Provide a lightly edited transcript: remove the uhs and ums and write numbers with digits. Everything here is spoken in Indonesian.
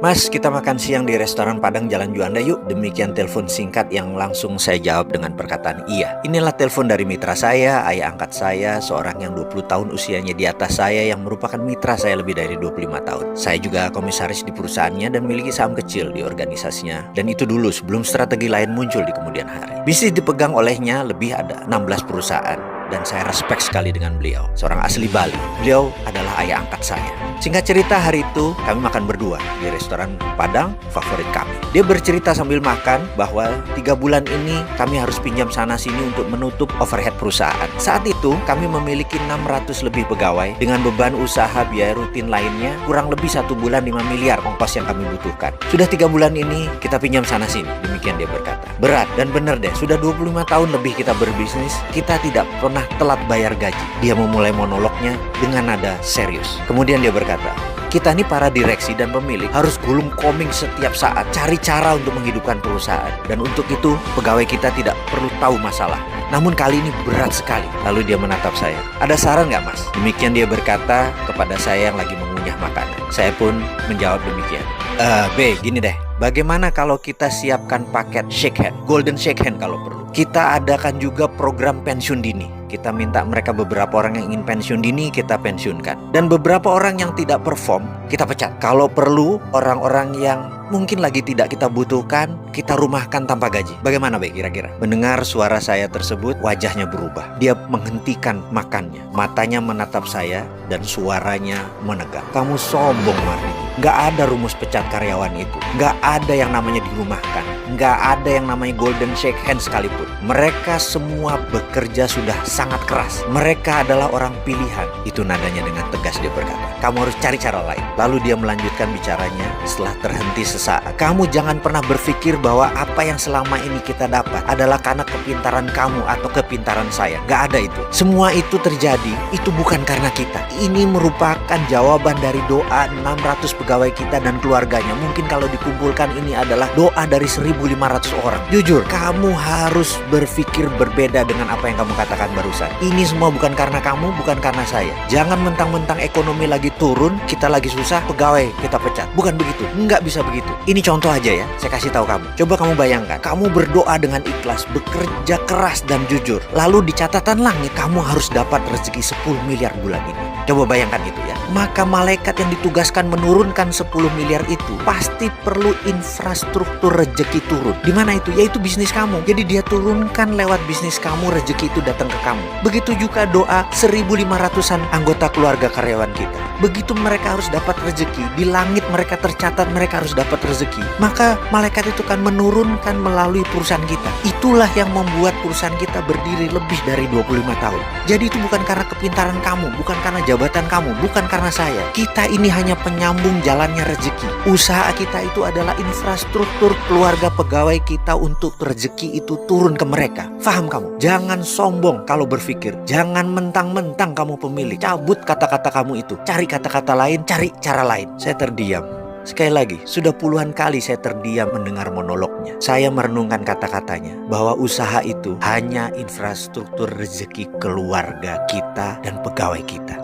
Mas, kita makan siang di restoran Padang Jalan Juanda yuk. Demikian telepon singkat yang langsung saya jawab dengan perkataan iya. Inilah telepon dari mitra saya, ayah angkat saya, seorang yang 20 tahun usianya di atas saya yang merupakan mitra saya lebih dari 25 tahun. Saya juga komisaris di perusahaannya dan memiliki saham kecil di organisasinya. Dan itu dulu sebelum strategi lain muncul di kemudian hari. Bisnis dipegang olehnya lebih ada 16 perusahaan. Dan saya respect sekali dengan beliau, seorang asli Bali. Beliau adalah ayah angkat saya. Singkat cerita, hari itu kami makan berdua di restoran Padang favorit kami. Dia bercerita sambil makan bahwa 3 bulan ini kami harus pinjam sana sini untuk menutup overhead perusahaan. Saat itu kami memiliki 600 lebih pegawai dengan beban usaha biaya rutin lainnya kurang lebih 1 bulan 5 miliar ongkos yang kami butuhkan. Sudah 3 bulan ini kita pinjam sana sini, demikian dia berkata. Berat dan benar deh, sudah 25 tahun lebih kita berbisnis, kita tidak pernah telat bayar gaji. Dia memulai monolognya dengan nada serius. Kemudian dia berkata, kita ini para direksi dan pemilik harus gulung koming setiap saat, cari cara untuk menghidupkan perusahaan. Dan untuk itu pegawai kita tidak perlu tahu masalah. Namun kali ini berat sekali. Lalu dia menatap saya. Ada saran nggak, Mas? Demikian dia berkata kepada saya yang lagi mengunyah makanan. Saya pun menjawab demikian. B, gini deh. Bagaimana kalau kita siapkan paket shake hand, golden shake hand kalau perlu. Kita adakan juga program pensiun dini. Kita minta mereka beberapa orang yang ingin pensiun dini, kita pensiunkan. Dan beberapa orang yang tidak perform, kita pecat. Kalau perlu, orang-orang yang mungkin lagi tidak kita butuhkan, kita rumahkan tanpa gaji. Bagaimana baik kira-kira? Mendengar suara saya tersebut, wajahnya berubah. Dia menghentikan makannya. Matanya menatap saya dan suaranya menegang. Kamu sombong, Mardi. Nggak ada rumus pecat karyawan itu. Nggak ada yang namanya dirumahkan. Nggak ada yang namanya golden shake hand sekalipun. Mereka semua bekerja sudah sangat keras. Mereka adalah orang pilihan. Itu nadanya dengan tegas dia berkata. Kamu harus cari cara lain. Lalu dia melanjutkan bicaranya setelah terhenti sesaat. Kamu jangan pernah berpikir bahwa apa yang selama ini kita dapat adalah karena kepintaran kamu atau kepintaran saya. Nggak ada itu. Semua itu terjadi, itu bukan karena kita. Ini merupakan jawaban dari doa 600 pegawai kita dan keluarganya. Mungkin kalau dikumpulkan ini adalah doa dari 1.500 orang. Jujur, kamu harus berpikir berbeda dengan apa yang kamu katakan barusan. Ini semua bukan karena kamu, bukan karena saya. Jangan mentang-mentang ekonomi lagi turun, kita lagi susah, pegawai kita pecat. Bukan begitu, nggak bisa begitu. Ini contoh aja ya, saya kasih tahu kamu. Coba kamu bayangkan, kamu berdoa dengan ikhlas, bekerja keras dan jujur. Lalu di catatan langit, kamu harus dapat rezeki 10 miliar bulan ini. Coba bayangkan itu ya. Maka malaikat yang ditugaskan menurunkan 10 miliar itu pasti perlu infrastruktur rezeki turun. Di mana itu? Yaitu bisnis kamu. Jadi dia turunkan lewat bisnis kamu, rezeki itu datang ke kamu. Begitu juga doa 1.500-an anggota keluarga karyawan kita. Begitu mereka harus dapat rezeki, di langit mereka tercatat mereka harus dapat rezeki. Maka malaikat itu kan menurunkan melalui perusahaan kita. Itulah yang membuat perusahaan kita berdiri lebih dari 25 tahun. Jadi itu bukan karena kepintaran kamu, bukan karena jabatan kamu, bukan karena saya. Kita ini hanya penyambung jalannya rezeki. Usaha kita itu adalah infrastruktur keluarga pegawai kita untuk rezeki itu turun ke mereka. Faham kamu? Jangan sombong kalau berpikir. Jangan mentang-mentang kamu pemilik. Cabut kata-kata kamu itu. Cari kata-kata lain, cari cara lain. Saya terdiam. Sekali lagi, sudah puluhan kali saya terdiam mendengar monolognya. Saya merenungkan kata-katanya bahwa usaha itu hanya infrastruktur rezeki keluarga kita dan pegawai kita.